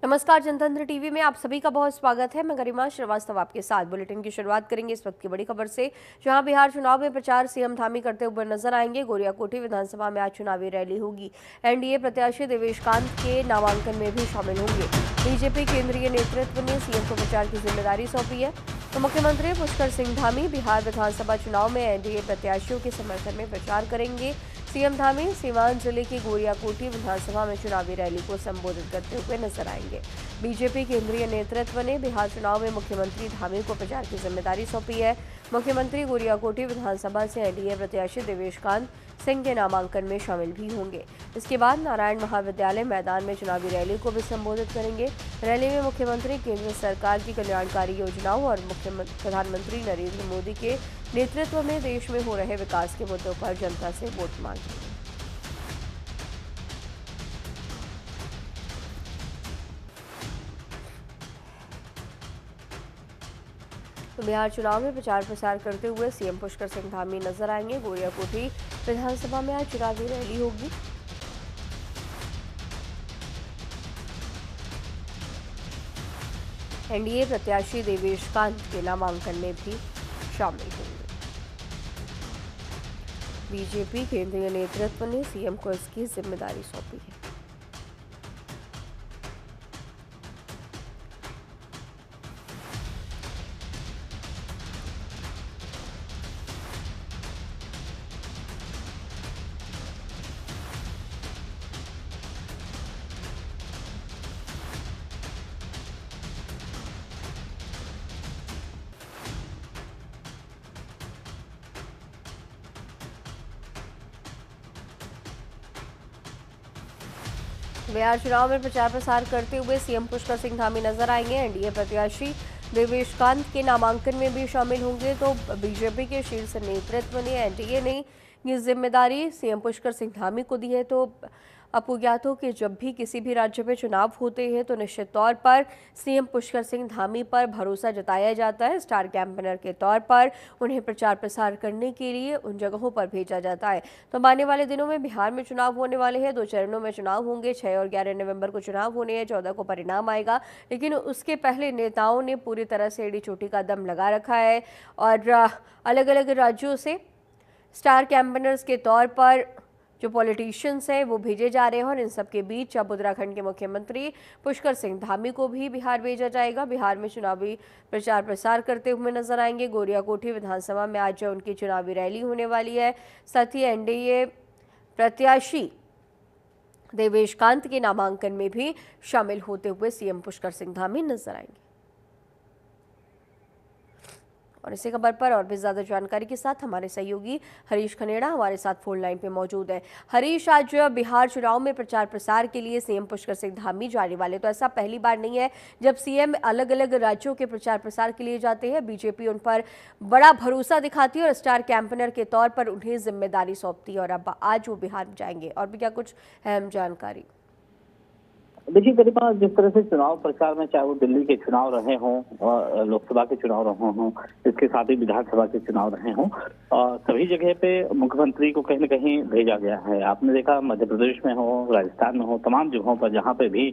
नमस्कार, जनतंत्र टीवी में आप सभी का बहुत स्वागत है। मैं गरिमा श्रीवास्तव आपके साथ बुलेटिन की शुरुआत करेंगे इस वक्त की बड़ी खबर से, जहां बिहार चुनाव में प्रचार सीएम धामी करते हुए नजर आएंगे। गोरियाकोठी विधानसभा में आज चुनावी रैली होगी। एनडीए प्रत्याशी देवेश कांत के नामांकन में भी शामिल होंगे। बीजेपी केंद्रीय नेतृत्व ने सीएम को प्रचार की जिम्मेदारी सौंपी है। तो मुख्यमंत्री पुष्कर सिंह धामी बिहार विधानसभा चुनाव में एनडीए प्रत्याशियों के समर्थन में प्रचार करेंगे। सीएम धामी सीवान जिले की गोरियाकोठी विधानसभा में चुनावी रैली को संबोधित करते हुए नजर आएंगे। बीजेपी केंद्रीय नेतृत्व ने बिहार चुनाव में मुख्यमंत्री धामी को प्रचार की जिम्मेदारी सौंपी है। मुख्यमंत्री गोरियाकोठी विधानसभा से एनडीए प्रत्याशी देवेश कांत सिंह के नामांकन में शामिल भी होंगे। इसके बाद नारायण महाविद्यालय मैदान में चुनावी रैली को भी संबोधित करेंगे। रैली में मुख्यमंत्री केंद्र सरकार की कल्याणकारी योजनाओं और प्रधानमंत्री नरेंद्र मोदी के नेतृत्व में देश में हो रहे विकास के मुद्दों पर जनता से वोट मांगेंगे। तो बिहार चुनाव में प्रचार प्रसार करते हुए सीएम पुष्कर सिंह धामी नजर आएंगे। गोरियाकोठी विधानसभा में आज चुनावी रैली होगी। एनडीए प्रत्याशी देवेश कांत के नामांकन में भी शामिल होंगे। बीजेपी केंद्रीय नेतृत्व ने सीएम को इसकी जिम्मेदारी सौंपी है। बिहार चुनाव में प्रचार प्रसार करते हुए सीएम पुष्कर सिंह धामी नजर आएंगे। एनडीए प्रत्याशी देवेश कांत के नामांकन में भी शामिल होंगे। तो बीजेपी के शीर्ष नेतृत्व ने एनडीए ने ये जिम्मेदारी सीएम पुष्कर सिंह धामी को दी है। तो आपको ज्ञात हो कि जब भी किसी भी राज्य में चुनाव होते हैं तो निश्चित तौर पर सीएम पुष्कर सिंह धामी पर भरोसा जताया जाता है। स्टार कैंपेनर के तौर पर उन्हें प्रचार प्रसार करने के लिए उन जगहों पर भेजा जाता है। तो आने वाले दिनों में बिहार में चुनाव होने वाले हैं। 2 चरणों में चुनाव होंगे। 6 और 11 नवंबर को चुनाव होने हैं। 14 को परिणाम आएगा। लेकिन उसके पहले नेताओं ने पूरी तरह से एड़ी चोटी का दम लगा रखा है और अलग अलग राज्यों से स्टार कैंपेनर्स के तौर पर जो पॉलिटिशियंस हैं वो भेजे जा रहे हैं। और इन सब के बीच अब उत्तराखंड के मुख्यमंत्री पुष्कर सिंह धामी को भी बिहार भेजा जाएगा। बिहार में चुनावी प्रचार प्रसार करते हुए नजर आएंगे। गोरियाकोठी विधानसभा में आज उनकी चुनावी रैली होने वाली है। साथ ही एनडीए प्रत्याशी देवेश कांत के नामांकन में भी शामिल होते हुए सीएम पुष्कर सिंह धामी नजर आएंगे। और इसी खबर पर और भी ज्यादा जानकारी के साथ हमारे सहयोगी हरीश खनेड़ा हमारे साथ फोन लाइन पे मौजूद है। हरीश, आज बिहार चुनाव में प्रचार प्रसार के लिए सीएम पुष्कर सिंह धामी जाने वाले, तो ऐसा पहली बार नहीं है जब सीएम अलग अलग राज्यों के प्रचार प्रसार के लिए जाते हैं। बीजेपी उन पर बड़ा भरोसा दिखाती है और स्टार कैंपेनर के तौर पर उन्हें जिम्मेदारी सौंपती है। और अब आज वो बिहार जाएंगे, और भी क्या कुछ अहम जानकारी? देखिए गरिमा, जिस तरह से चुनाव प्रचार में, चाहे वो दिल्ली के चुनाव रहे हों और लोकसभा के चुनाव रहे हों, इसके साथ ही विधानसभा के चुनाव रहे हों, सभी जगह पे मुख्यमंत्री को कहीं न कहीं भेजा गया है। आपने देखा मध्य प्रदेश में हो, राजस्थान में हो, तमाम जगहों पर जहाँ पे भी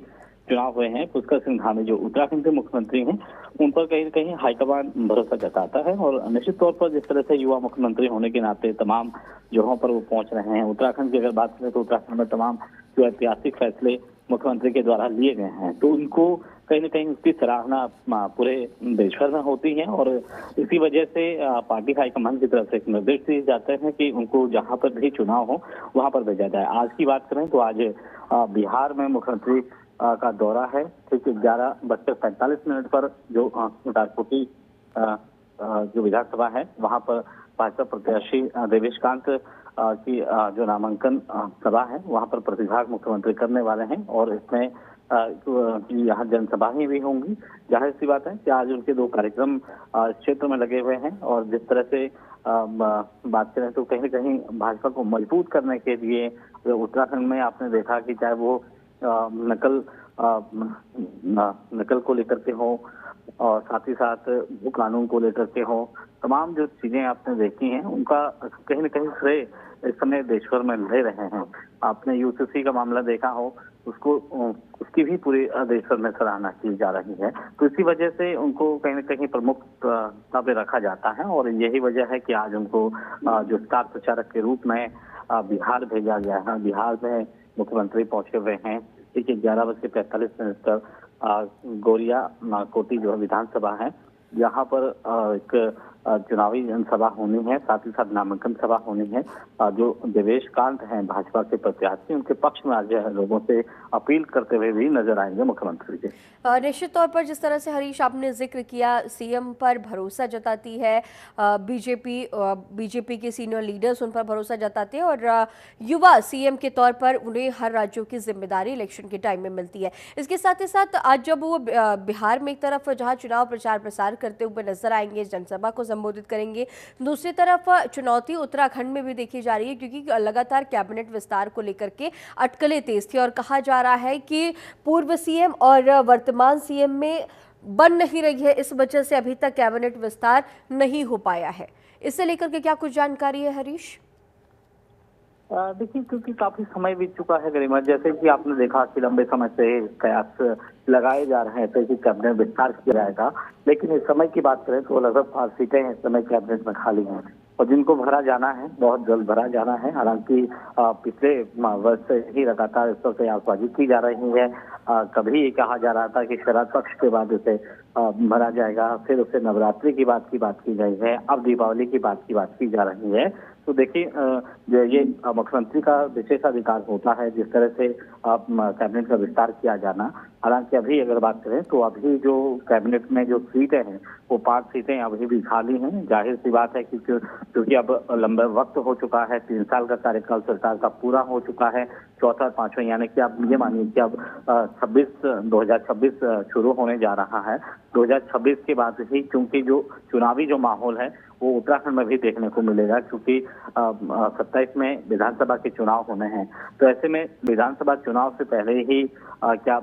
चुनाव हुए हैं, पुष्कर सिंह धामी जो उत्तराखंड के मुख्यमंत्री हैं, उन पर कहीं न कहीं हाईकमान भरोसा जताता है। और निश्चित तौर पर जिस तरह से युवा मुख्यमंत्री होने के नाते तमाम जगहों पर वो पहुंच रहे हैं। उत्तराखंड की अगर बात करें तो उत्तराखंड में तमाम जो ऐतिहासिक फैसले मुख्यमंत्री के द्वारा लिए गए हैं, तो उनको कहीं न कहीं उसकी सराहना पूरे देश भर में होती है। और इसी वजह से पार्टी हाईकमान की तरफ से एक निर्देश दिए जाते हैं कि उनको जहां पर भी चुनाव हो वहां पर भेजा जाए। आज की बात करें तो आज बिहार में मुख्यमंत्री का दौरा है। ठीक 11:45 पर जो गोरियाकोठी जो विधानसभा है वहां पर भाजपा प्रत्याशी देवेश कांत की जो नामांकन सभा है वहां पर प्रतिभाग मुख्यमंत्री करने वाले हैं। और इसमें यहाँ जनसभाएं भी होंगी। जाहिर सी बात है कि आज उनके 2 कार्यक्रम इस क्षेत्र में लगे हुए हैं। और जिस तरह से बात करें तो कहीं न कहीं भाजपा को मजबूत करने के लिए उत्तराखंड में आपने देखा कि चाहे वो नकल को लेकर के हो और साथ ही साथ भू कानून को लेकर के हो, तमाम जो चीजें आपने देखी हैं उनका कहीं न कहीं श्रेय इस समय देश भर में ले रहे हैं। आपने यूसीसी का मामला देखा हो उसको उसकी भी पूरे देश भर में सराहना की जा रही है। तो इसी वजह से उनको कहीं न कहीं प्रमुखता पे रखा जाता है और यही वजह है कि आज उनको जो स्टार प्रचारक के रूप में बिहार भेजा गया है। बिहार में मुख्यमंत्री पहुंचे हुए हैं। देखिए 11:45 पर गोरिया कोटी जो विधानसभा है, यहाँ पर एक चुनावी जनसभा होनी है, साथ ही साथ नामांकन सभा होनी है। जो देवेश कांत हैं भाजपा के प्रत्याशी, उनके पक्ष में आज लोगों से अपील करते हुए भी नजर आएंगे मुख्यमंत्री जी। निश्चित तौर पर जिस तरह से हरीश आपने जिक्र किया, सीएम पर भरोसा जताती है बीजेपी के सीनियर लीडर्स उन पर भरोसा जताते हैं और युवा सीएम के तौर पर उन्हें हर राज्यों की जिम्मेदारी इलेक्शन के टाइम में मिलती है। इसके साथ ही साथ आज जब वो बिहार में एक तरफ जहां चुनाव प्रचार प्रसार करते हुए नजर आएंगे, जनसभा को संबोधित करेंगे, दूसरी तरफ चुनौती उत्तराखंड में भी देखी जा रही है क्योंकि लगातार कैबिनेट विस्तार को लेकर के अटकलें तेज थी और कहा जा रहा है कि पूर्व सीएम और वर्तमान सीएम में बन नहीं रही है, इस वजह से अभी तक कैबिनेट विस्तार नहीं हो पाया है। इससे लेकर के क्या कुछ जानकारी है हरीश? देखिए क्योंकि काफी समय बीत चुका है गरिमा, जैसे कि आपने देखा कि लंबे समय से कयास लगाए जा रहे थे कि कैबिनेट विस्तार किया जाएगा, लेकिन इस समय की बात करें तो लगभग 5 सीटें इस समय कैबिनेट में खाली हैं और जिनको भरा जाना है बहुत जल्द भरा जाना है। हालांकि पिछले वर्ष से ही लगातार इस पर कयासबाजी की जा रही है। कभी ये कहा जा रहा था कि शरद पक्ष के बाद उसे भरा जाएगा, फिर उसे नवरात्रि की बात की गई है, अब दीपावली की बात की जा रही है। तो देखिए ये मुख्यमंत्री का विशेषाधिकार होता है जिस तरह से कैबिनेट का विस्तार किया जाना। हालांकि अभी अगर बात करें तो अभी जो कैबिनेट में जो सीटें हैं वो 5 सीटें अभी भी खाली हैं। जाहिर सी बात है कि क्योंकि अब लंबा वक्त हो चुका है, 3 साल का कार्यकाल सरकार का पूरा हो चुका है, चौथा 5वां, यानी कि आप ये मानिए कि अब 2026 शुरू होने जा रहा है। 2026 के बाद ही क्योंकि जो चुनावी जो माहौल है वो उत्तराखंड में भी देखने को मिलेगा क्योंकि 27 में विधानसभा के चुनाव होने हैं। तो ऐसे में विधानसभा चुनाव से पहले ही क्या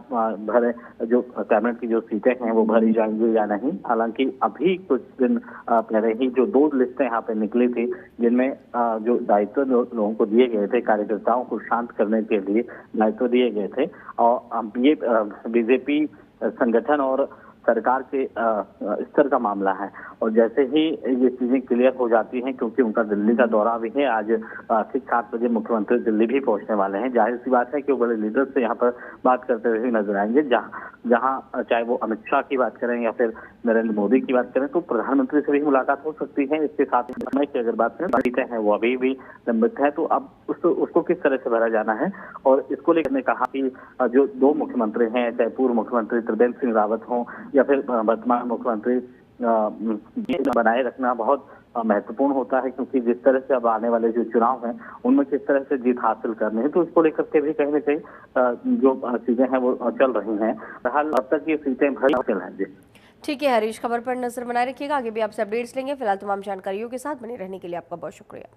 भरे जो कैबिनेट की जो सीटें हैं वो भरी जाएंगी या नहीं। हालांकि अभी कुछ दिन पहले ही जो 2 लिस्टें यहाँ पे निकली थी जिनमें जो दायित्व लोगों को दिए गए थे, कार्यकर्ताओं को शांत करने के लिए दायित्व दिए गए थे और ये बीजेपी संगठन और सरकार के स्तर का मामला है और जैसे ही ये चीजें क्लियर हो जाती हैं, क्योंकि उनका दिल्ली का दौरा भी है, आज ठीक 7 बजे मुख्यमंत्री दिल्ली भी पहुंचने वाले हैं। जाहिर सी बात है कि वो बड़े लीडर से यहाँ पर बात करते हुए नजर आएंगे। जहाँ चाहे वो अमित शाह की बात करें या फिर नरेंद्र मोदी की बात करें तो प्रधानमंत्री से भी मुलाकात हो सकती है। इसके साथ ही समय की अगर बात करें सीटें हैं वो अभी भी लंबित है, तो अब उसको किस तरह से भरा जाना है और इसको लेकर ने कहा कि जो 2 मुख्यमंत्री हैं, चाहे पूर्व मुख्यमंत्री त्रिवेंद्र सिंह रावत हों या फिर वर्तमान मुख्यमंत्री बनाए रखना बहुत महत्वपूर्ण होता है क्योंकि जिस तरह से अब आने वाले जो चुनाव हैं उनमें किस तरह से जीत हासिल करनी है, तो इसको लेकर के भी कहीं न कहीं जो चीजें हैं वो चल रही हैं। फिलहाल अब तक ये सीटें भरी चल रही हैं। ठीक है हरीश, खबर पर नजर बनाए रखिएगा, आगे भी आपसे अपडेट्स लेंगे। फिलहाल तमाम जानकारियों के साथ बने रहने के लिए आपका बहुत शुक्रिया।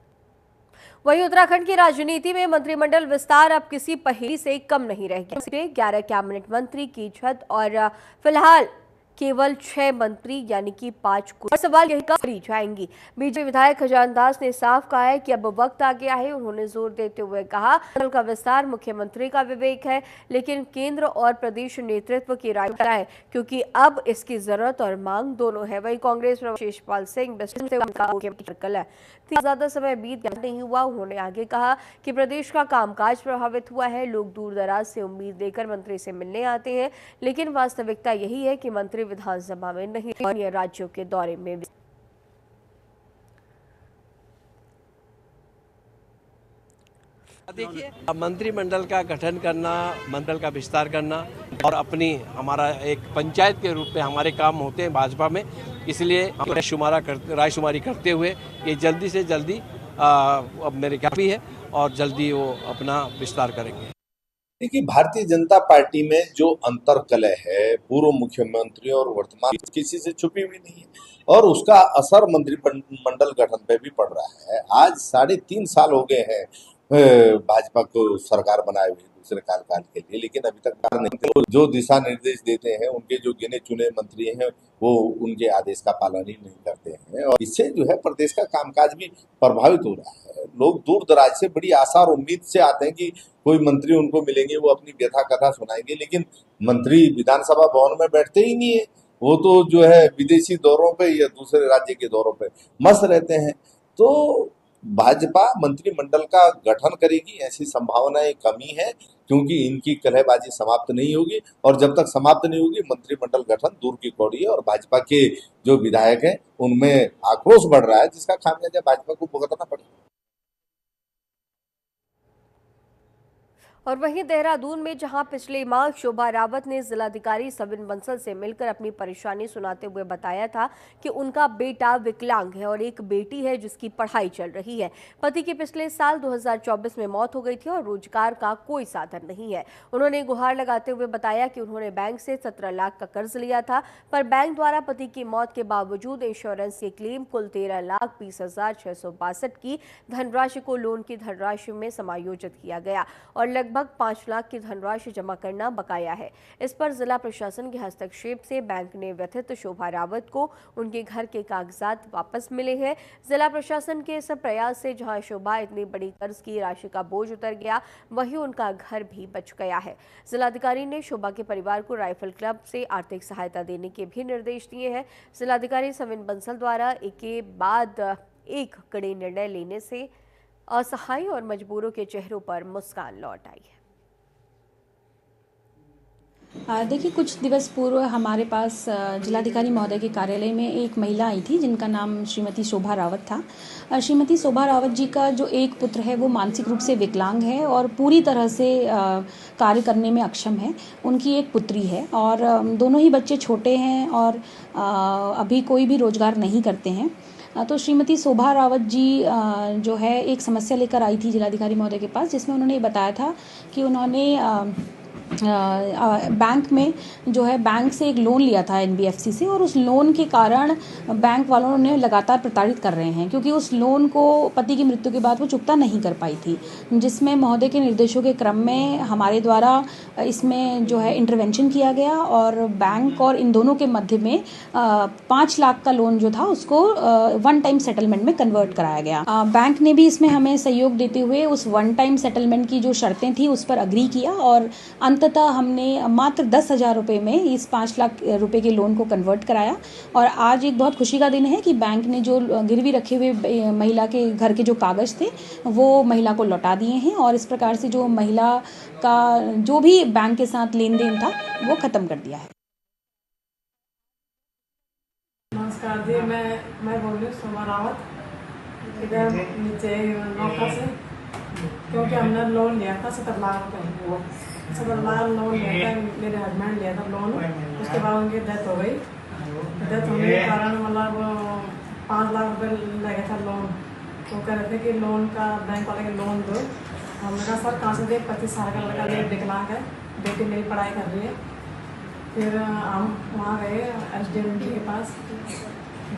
वहीं उत्तराखंड की राजनीति में मंत्रिमंडल विस्तार अब किसी पहेली से कम नहीं रह गया। 11 कैबिनेट मंत्री की छत और फिलहाल केवल 6 मंत्री यानी कि 5 कुर्सियां। सवाल यही कब भरी जाएंगी? बीजेपी विधायक खजान दास ने साफ कहा है कि अब वक्त आ गया है। उन्होंने जोर देते हुए कहा मंत्रिमंडल का विस्तार मुख्यमंत्री का विवेक है, लेकिन केंद्र और प्रदेश नेतृत्व की राय है क्योंकि अब इसकी जरूरत और मांग दोनों है। वही कांग्रेस शेषपाल सिंह ज्यादा समय बीत नहीं हुआ। उन्होंने आगे कहा कि प्रदेश का कामकाज प्रभावित हुआ है, लोग दूर दराज से उम्मीद लेकर मंत्री से मिलने आते हैं, लेकिन वास्तविकता यही है कि मंत्री विधानसभा में नहीं अन्य राज्यों के दौरे में। देखिए मंत्रिमंडल का गठन करना, मंडल का विस्तार करना और अपनी हमारा एक पंचायत के रूप में हमारे काम होते हैं भाजपा में, इसलिए रायशुमारी करते हुए ये जल्दी से जल्दी अब मेरे ख्याल भी है और जल्दी वो अपना विस्तार करेंगे। देखिए भारतीय जनता पार्टी में जो अंतर्कलह है पूर्व मुख्यमंत्री और वर्तमान किसी से छुपी हुई नहीं है और उसका असर मंत्रिमंडल गठन पे भी पड़ रहा है। आज 3.5 साल हो गए हैं भाजपा को सरकार बनाए हुए दूसरे कार्यकाल के लिए, लेकिन अभी तक कार्य नहीं। जो दिशा निर्देश देते हैं उनके जो गिने चुने मंत्री हैं वो उनके आदेश का पालन ही नहीं करते हैं और इससे जो है प्रदेश का कामकाज भी प्रभावित हो रहा है। लोग दूर दराज से बड़ी आशा और उम्मीद से आते हैं कि कोई मंत्री उनको मिलेंगे, वो अपनी व्यथा कथा सुनाएंगे, लेकिन मंत्री विधानसभा भवन में बैठते ही नहीं है। वो तो जो है विदेशी दौरों पे या दूसरे राज्य के दौरों पे मस्त रहते हैं। तो भाजपा मंत्रिमंडल का गठन करेगी, ऐसी संभावनाएं कमी है, क्योंकि इनकी कलहबाजी समाप्त नहीं होगी, और जब तक समाप्त नहीं होगी मंत्रिमंडल गठन दूर की कौड़ी है। और भाजपा के जो विधायक हैं उनमें आक्रोश बढ़ रहा है, जिसका खामियाजा भाजपा को भुगतना पड़ेगा। और वहीं देहरादून में जहां पिछले माह शोभा रावत ने जिलाधिकारी सविन बंसल से मिलकर अपनी परेशानी सुनाते हुए बताया था कि उनका बेटा विकलांग है और एक बेटी है जिसकी पढ़ाई चल रही है। पति की पिछले साल 2024 में मौत हो गई थी और रोजगार का कोई साधन नहीं है। उन्होंने गुहार लगाते हुए बताया कि उन्होंने बैंक से 17 लाख का कर्ज लिया था, पर बैंक द्वारा पति की मौत के बावजूद इंश्योरेंस के क्लेम कुल 13,20,662 की धनराशि को लोन की धनराशि में समायोजित किया गया और लगभग 5 लाख की धनराशि जमा करना बकाया है। इस पर जिला प्रशासन के हस्तक्षेप से बैंक ने व्यथित शोभा रावत को उनके घर के कागजात वापस मिले हैं। जिला प्रशासन के इस प्रयास से जहां शोभा इतनी बड़ी कर्ज की राशि का बोझ उतर गया, वहीं उनका घर भी बच गया है। जिलाधिकारी ने शोभा के परिवार को राइफल क्लब से आर्थिक सहायता देने के भी निर्देश दिए हैं। जिलाधिकारी सविन बंसल द्वारा एक के बाद एक कड़े निर्णय लेने से असहाय और मजबूरों के चेहरों पर मुस्कान लौट आई है। देखिए, कुछ दिवस पूर्व हमारे पास जिलाधिकारी महोदय के कार्यालय में एक महिला आई थी जिनका नाम श्रीमती शोभा रावत था। श्रीमती शोभा रावत जी का जो एक पुत्र है वो मानसिक रूप से विकलांग है और पूरी तरह से कार्य करने में अक्षम है। उनकी एक पुत्री है और दोनों ही बच्चे छोटे हैं और अभी कोई भी रोजगार नहीं करते हैं। तो श्रीमती शोभा रावत जी जो है एक समस्या लेकर आई थी जिलाधिकारी महोदय के पास, जिसमें उन्होंने बताया था कि उन्होंने बैंक में जो है बैंक से एक लोन लिया था NBFC से, और उस लोन के कारण बैंक वालों ने लगातार प्रताड़ित कर रहे हैं, क्योंकि उस लोन को पति की मृत्यु के बाद वो चुकता नहीं कर पाई थी, जिसमें महोदय के निर्देशों के क्रम में हमारे द्वारा इसमें जो है इंटरवेंशन किया गया और बैंक और इन दोनों के मध्य में 5 लाख का लोन जो था उसको वन टाइम सेटलमेंट में कन्वर्ट कराया गया। बैंक ने भी इसमें हमें सहयोग देते हुए उस वन टाइम सेटलमेंट की जो शर्तें थी उस पर अग्री किया और अंततः हमने मात्र 10,000 रुपये में इस 5 लाख रुपए के लोन को कन्वर्ट कराया। और आज एक बहुत खुशी का दिन है कि बैंक ने जो गिरवी रखे हुए महिला के घर के जो कागज़ थे वो महिला को लौटा दिए हैं और इस प्रकार से जो महिला का जो भी बैंक के साथ लेन देन था वो ख़त्म कर दिया है। नमस्कार जी, मैं बोल रही हूँ शोभा रावत, इधर नीचे नौका से, क्योंकि हमने लोन लिया था 17 लाख रुपये। 17 लाख लोन लिया था, मेरे हस्बैंड लिया था लोन। उसके बाद उनकी डेथ हो गई। डेथ होने के कारण मतलब 5 लाख रुपये लगा था लोन। तो कह रहे थे कि लोन का बैंक वाले के लोन दो। हमने कहा सर कहाँ से दे, 25 साल का लड़का मेरे विकलांग है, बेटी मेरी पढ़ाई कर रही है। फिर हम वहाँ गए SDM के पास,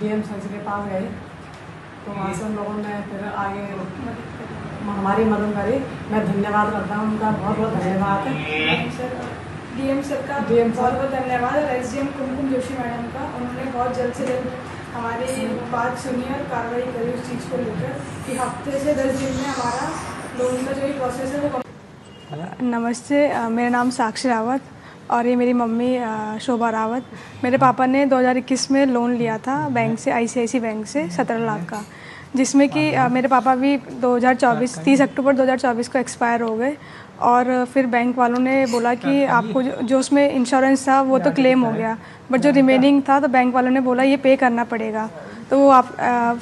DM सर के पास गए, तो वहाँ से उन लोगों ने फिर आगे हमारी मदद करी। मैं धन्यवाद करता हूँ उनका, बहुत बहुत धन्यवाद है। DM सर का बहुत बहुत धन्यवाद और SDM कुमकुम जोशी मैडम का, उन्होंने बहुत जल्द से जल्द हमारी बात सुनी और कार्रवाई करी उस चीज़ को लेकर कि हफ्ते से 10 दिन में हमारा लोन का जो प्रोसेस है वो। नमस्ते, मेरा नाम साक्षी रावत और ये मेरी मम्मी शोभा रावत। मेरे पापा ने 2021 में लोन लिया था बैंक से, ICICI बैंक से 17 लाख का, जिसमें कि मेरे पापा भी 30 अक्टूबर 2024 को एक्सपायर हो गए। और फिर बैंक वालों ने बोला कि आपको जो उसमें इंश्योरेंस था वो तो क्लेम हो गया, बट जो रिमेनिंग था तो बैंक वालों ने बोला ये पे करना पड़ेगा। तो वो आप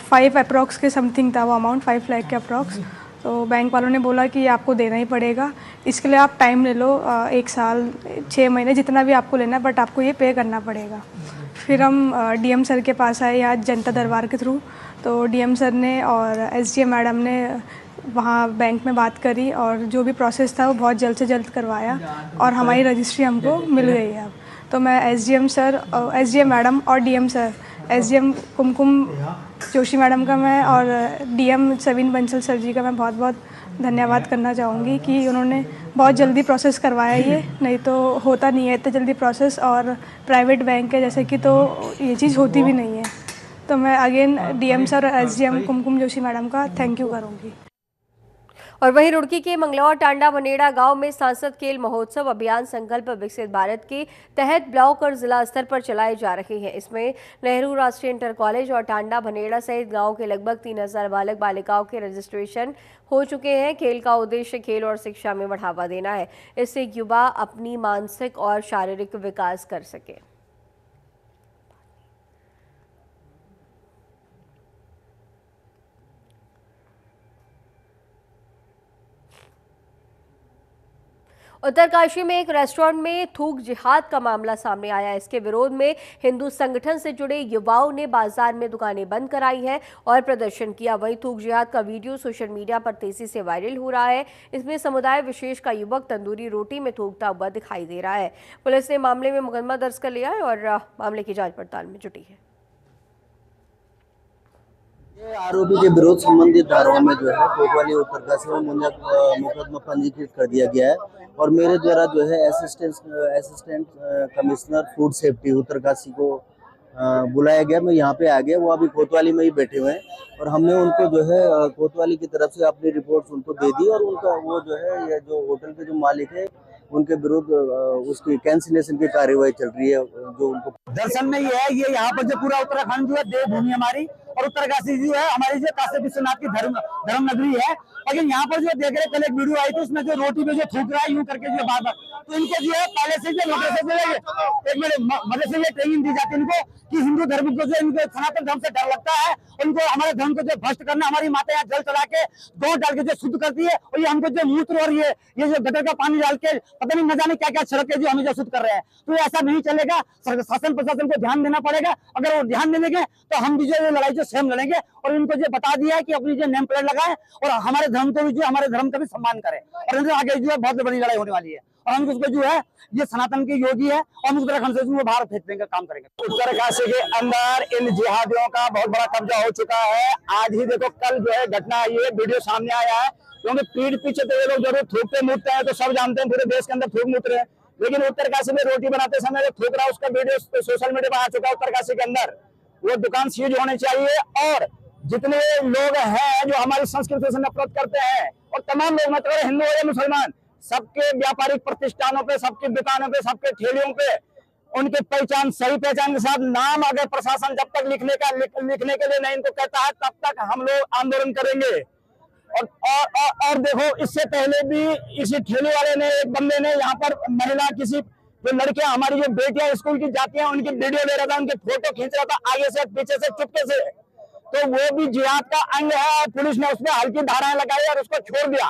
5 अप्रॉक्स के समथिंग था वो अमाउंट, 5 लाख के अप्रॉक्स। तो बैंक वालों ने बोला कि आपको देना ही पड़ेगा, इसके लिए आप टाइम ले लो, 1 साल 6 महीने जितना भी आपको लेना है, बट आपको ये पे करना पड़ेगा। फिर हम DM सर के पास आए आज जनता दरबार के थ्रू। तो DM सर ने और SDM मैडम ने वहाँ बैंक में बात करी और जो भी प्रोसेस था वो बहुत जल्द से जल्द करवाया और हमारी रजिस्ट्री हमको मिल गई है अब। तो मैं SDM सर, SDM मैडम और DM सर, SDM कुमकुम जोशी मैडम का मैं और DM सविन बंसल सर जी का मैं बहुत बहुत धन्यवाद करना चाहूँगी कि उन्होंने बहुत जल्दी प्रोसेस करवाया ये, नहीं तो होता नहीं है इतना जल्दी प्रोसेस, और प्राइवेट बैंक है जैसे कि तो ये चीज़ होती भी नहीं है। तो मैं अगेन DM सर और SDM कुमकुम जोशी मैडम का थैंक यू करूँगी। और वहीं रुड़की के मंगलौर टांडा बनेड़ा गांव में सांसद खेल महोत्सव अभियान संकल्प विकसित भारत के तहत ब्लॉक और जिला स्तर पर चलाए जा रहे हैं। इसमें नेहरू राष्ट्रीय इंटर कॉलेज और टांडा बनेड़ा सहित गांव के लगभग 3000 बालक बालिकाओं के रजिस्ट्रेशन हो चुके हैं। खेल का उद्देश्य खेल और शिक्षा में बढ़ावा देना है, इससे युवा अपनी मानसिक और शारीरिक विकास कर सके। उत्तरकाशी में एक रेस्टोरेंट में थूक जिहाद का मामला सामने आया। इसके विरोध में हिंदू संगठन से जुड़े युवाओं ने बाजार में दुकानें बंद कराई हैं और प्रदर्शन किया। वहीं थूक जिहाद का वीडियो सोशल मीडिया पर तेजी से वायरल हो रहा है। इसमें समुदाय विशेष का युवक तंदूरी रोटी में थूकता हुआ दिखाई दे रहा है। पुलिस ने मामले में मुकदमा दर्ज कर लिया है और मामले की जांच पड़ताल में जुटी है। आरोपी के विरोध संबंधित धाराओं में जो है कोतवाली उत्तरकाशी में मुकदमा पंजीकृत कर दिया गया है और मेरे द्वारा जो है assistant commissioner food safety Uttarkashi को बुलाया गया। मैं यहाँ पे आ गया, वो अभी कोतवाली में ही बैठे हुए हैं और हमने उनको जो है कोतवाली की तरफ से अपनी रिपोर्ट उनको दे दी और उनका वो जो है ये जो होटल के जो मालिक है उनके विरुद्ध उसकी कैंसिलेशन की कार्यवाही चल रही है। जो उनको दर्शन में ये है, ये यहाँ पर जो पूरा उत्तराखंड जो है देवभूमि हमारी और उत्तरकाशी जो है हमारी जो काशी विश्वनाथ की धर्म नगरी है। लेकिन यहाँ पर जो देख रहे कल एक वीडियो आई थी उसमें जो रोटी में जो थूक रहा है यूं करके जो बार, तो इनके जो है पहले से जो मदद से ये ट्रेनिंग दी जाती है इनको कि हिंदू धर्म को जो इनको सनातन धर्म से डर लगता है, उनको हमारे धर्म को जो भ्रष्ट करना। हमारी माता यहाँ जल चला के दो डाल के जो शुद्ध करती है और ये हमको जो मूत्र और ये जो गटर का पानी डाल के पता नहीं न जाने क्या क्या छिड़क के जो हमें जो शुद्ध कर रहे हैं। तो ऐसा नहीं चलेगा, शासन प्रशासन को ध्यान देना पड़ेगा। अगर वो ध्यान देंगे तो हम भी जो लड़ाई जो स्वयं लड़ेंगे और इनको जो बता दिया है कि अपनी जो नेम प्लेट लगाए और हमारे धर्म को भी जो हमारे धर्म का भी सम्मान करें और इनसे आगे जो है बहुत बड़ी लड़ाई होने वाली है और हम उसको जो है ये सनातन की योगी है और हम उत्तराखंड से बाहर फेंकने का काम करेंगे। उत्तरकाशी के अंदर इन जिहादियों का बहुत बड़ा कब्जा हो चुका है। आज ही देखो कल जो है घटना आई है, वीडियो सामने आया है, क्योंकि पीठ पीछे तो ये लोग जरूर थूकते मूतते हैं तो सब जानते हैं पूरे देश के अंदर थूक मूत रहे हैं। लेकिन उत्तरकाशी में रोटी बनाते समय जो थूक रहा है उसका वीडियो सोशल मीडिया पर आ चुका है उत्तरकाशी के अंदर। वो दुकान सीज होनी चाहिए और जितने लोग हैं जो हमारी संस्कृति से नफरत करते हैं और तमाम लोग मतलब हिंदू या मुसलमान सबके व्यापारिक प्रतिष्ठानों पे, सबकी दुकानों पे, सबके ठेलियों पे उनकी पहचान सही पहचान के साथ नाम अगर प्रशासन जब तक लिखने के लिए नहीं इनको कहता है तब तक हम लोग आंदोलन करेंगे। और देखो इससे पहले भी इसी ठेले वाले ने एक बंदे ने यहाँ पर महिला किसी जो लड़कियां हमारी जो बेटियां स्कूल की जाती हैं उनकी वीडियो ले रहा था, उनके फोटो खींच रहा था आगे से पीछे से चुपके से, तो वो भी जिहाद का अंग है और पुलिस ने उसमें हल्की धाराएं लगाई और उसको छोड़ दिया।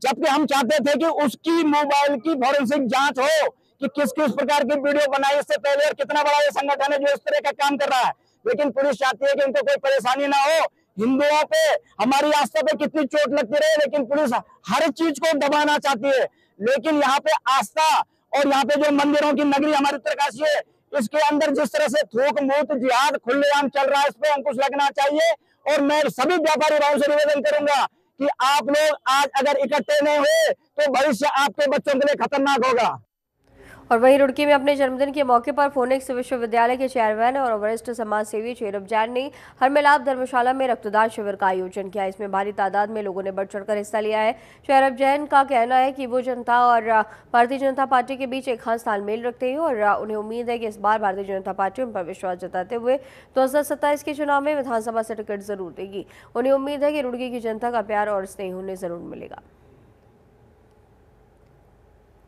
जबकि हम चाहते थे कि उसकी मोबाइल की फॉरेंसिक जांच हो कि किस किस प्रकार की वीडियो बनाई इससे पहले और कितना बड़ा ये संगठन है जो इस तरह का काम कर रहा है। लेकिन पुलिस चाहती है कि उनको कोई परेशानी ना हो, हिंदुओं पे हमारी आस्था पे कितनी चोट लगती रहे, लेकिन पुलिस हर चीज को दबाना चाहती है। लेकिन यहाँ पे आस्था और यहाँ पे जो मंदिरों की नगरी हमारी उत्तरकाशी है इसके अंदर जिस तरह से थूक मूत जिहाद खुलेआम चल रहा है, इस पे अंकुश लगना चाहिए। और मैं सभी व्यापारी भाइयों से निवेदन करूंगा कि आप लोग आज अगर इकट्ठे नहीं हुए तो भविष्य आपके बच्चों के लिए खतरनाक होगा। और वहीं रुड़की में अपने जन्मदिन के मौके पर फोनिक्स विश्वविद्यालय के चेयरमैन और वरिष्ठ समाज सेवी चेरब जैन ने हर मिलाप धर्मशाला में रक्तदान शिविर का आयोजन किया। इसमें भारी तादाद में लोगों ने बढ़ चढ़कर हिस्सा लिया है। चेरब जैन का कहना है कि वो जनता और भारतीय जनता पार्टी के बीच एक खास तालमेल रखते हैं और उन्हें उम्मीद है कि इस बार भारतीय जनता पार्टी उन पर विश्वास जताते हुए 2027 के चुनाव में विधानसभा से टिकट जरूर देगी। उन्हें उम्मीद है कि रुड़की की जनता का प्यार और स्नेह उन्हें जरूर मिलेगा।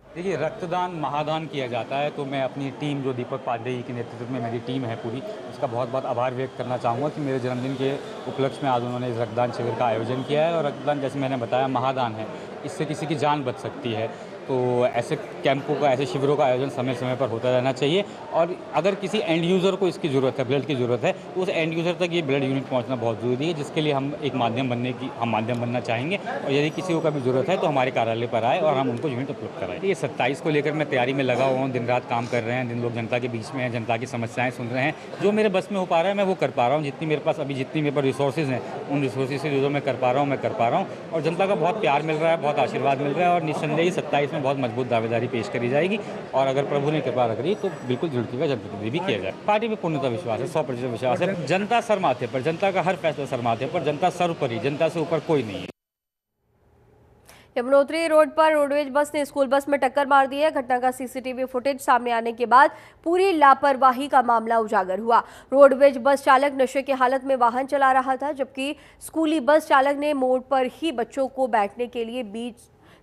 देखिए, रक्तदान महादान किया जाता है तो मैं अपनी टीम जो दीपक पांडे जी के नेतृत्व में मेरी टीम है पूरी, उसका बहुत बहुत आभार व्यक्त करना चाहूँगा कि मेरे जन्मदिन के उपलक्ष्य में आज उन्होंने इस रक्तदान शिविर का आयोजन किया है। और रक्तदान जैसे मैंने बताया महादान है, इससे किसी की जान बच सकती है। तो ऐसे कैंपों का, ऐसे शिविरों का आयोजन समय समय पर होता रहना चाहिए। और अगर किसी एंड यूज़र को इसकी ज़रूरत है, ब्लड की ज़रूरत है, तो उस एंड यूज़र तक ये ब्लड यूनिट पहुंचना बहुत ज़रूरी है, जिसके लिए हम एक माध्यम बनना चाहेंगे। और यदि किसी को कभी ज़रूरत है तो हमारे कार्यालय पर आए और हम उनको यूनिट उपलब्ध कराएं। ये 27 को लेकर मैं तैयारी में लगा हुआ हूँ, दिन रात काम कर रहे हैं, दिन लोग जनता के बीच में हैं, जनता की समस्याएँ सुन रहे हैं। जो मेरे बस में हो पा रहा है मैं वो कर पा रहा हूँ। जितनी मेरे पास रिसोर्सेज हैं उन रिसोर्सेज से जो मैं कर पा रहा हूँ मैं कर पा रहा हूँ। और जनता का बहुत प्यार मिल रहा है, बहुत आशीर्वाद मिल रहा है और निस्संदेही 27 में बहुत मजबूत दावेदारी पेश करी जाएगी। और अगर प्रभु ने कृपा रखी तो बिल्कुल रुड़की का जनप्रतिनिधि भी किया जाए। पार्टी में पूर्णतः विश्वास है, 100% विश्वास है। जनता सर माथे पर, जनता का हर फैसला सर माथे पर, जनता सर्वोपरि, जनता से ऊपर कोई नहीं है। यमुनोत्री रोड पर रोडवेज बस ने स्कूल बस में टक्कर मार दी है। घटना का सीसीटीवी फुटेज सामने आने के बाद पूरी लापरवाही का मामला उजागर हुआ। रोडवेज बस चालक नशे की हालत में वाहन चला रहा था, जबकि स्कूली बस चालक ने मोड़ पर ही बच्चों को बैठने के लिए बीच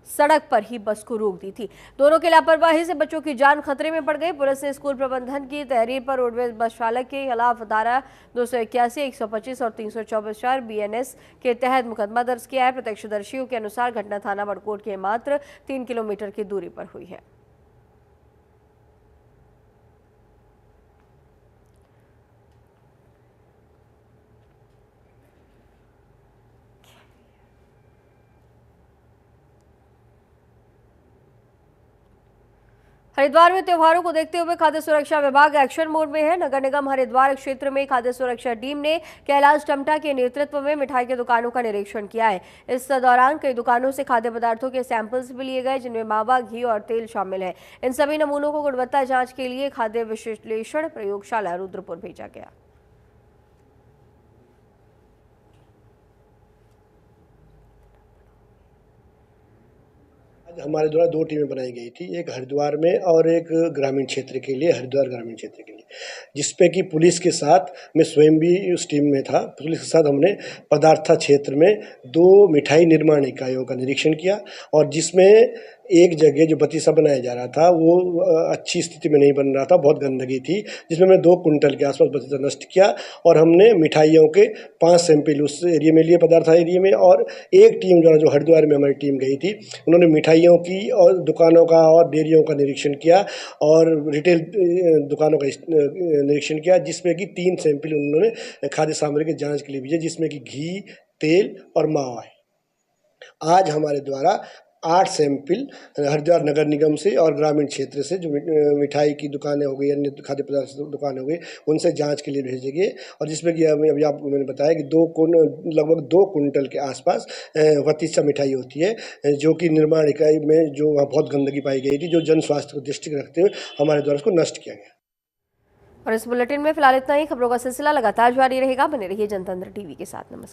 सड़क पर ही बस को रोक दी थी। दोनों की लापरवाही से बच्चों की जान खतरे में पड़ गई। पुलिस ने स्कूल प्रबंधन की तहरीर पर रोडवेज बस चालक के खिलाफ धारा 281, 125 और 324 BNS के तहत मुकदमा दर्ज किया है। प्रत्यक्षदर्शियों के अनुसार घटना थाना बड़कोट के मात्र 3 किलोमीटर की दूरी पर हुई है। हरिद्वार में त्योहारों को देखते हुए खाद्य सुरक्षा विभाग एक्शन मोड में है। नगर निगम हरिद्वार क्षेत्र में खाद्य सुरक्षा टीम ने कैलाश टमटा के नेतृत्व में मिठाई की दुकानों का निरीक्षण किया है। इस दौरान कई दुकानों से खाद्य पदार्थों के सैंपल्स भी लिए गए, जिनमें मावा, घी और तेल शामिल है। इन सभी नमूनों को गुणवत्ता जांच के लिए खाद्य विश्लेषण प्रयोगशाला रुद्रपुर भेजा गया। हमारे द्वारा 2 टीमें बनाई गई थी, एक हरिद्वार में और एक ग्रामीण क्षेत्र के लिए, हरिद्वार ग्रामीण क्षेत्र के लिए, जिसपे कि पुलिस के साथ मैं स्वयं भी उस टीम में था। पुलिस के साथ हमने पदार्था क्षेत्र में 2 मिठाई निर्माण इकाइयों का निरीक्षण किया और जिसमें एक जगह जो बतीसा बनाया जा रहा था वो अच्छी स्थिति में नहीं बन रहा था, बहुत गंदगी थी, जिसमें मैं 2 कुंटल के आसपास बतीसा नष्ट किया और हमने मिठाइयों के 5 सैंपल उस एरिया में लिए, पदार्था एरिया में। और एक टीम जो हरिद्वार में हमारी टीम गई थी, उन्होंने मिठाइयों की और दुकानों का और डेयरियों का निरीक्षण किया और रिटेल दुकानों का निरीक्षण किया, जिसमें कि 3 सैंपल उन्होंने खाद्य सामग्री की जाँच के लिए भेजे, जिसमें कि घी, तेल और मावा है। आज हमारे द्वारा 8 सैंपल हरिद्वार नगर निगम से और ग्रामीण क्षेत्र से जो मिठाई की दुकानें हो गई, अन्य खाद्य पदार्थ की दुकानें हो गई, उनसे जांच के लिए भेजे गए और जिसमें कि अभी आपको मैंने बताया कि लगभग 2 कुंटल के आसपास बतीसा मिठाई होती है, जो कि निर्माण इकाई में जो वहाँ बहुत गंदगी पाई गई थी, जो जन स्वास्थ्य को दृष्टि रखते हुए हमारे द्वारा उसको नष्ट किया गया। और इस बुलेटिन में फिलहाल इतना ही। खबरों का सिलसिला लगातार जारी रहेगा। बने रहिए जनतंत्र टीवी के साथ। नमस्कार।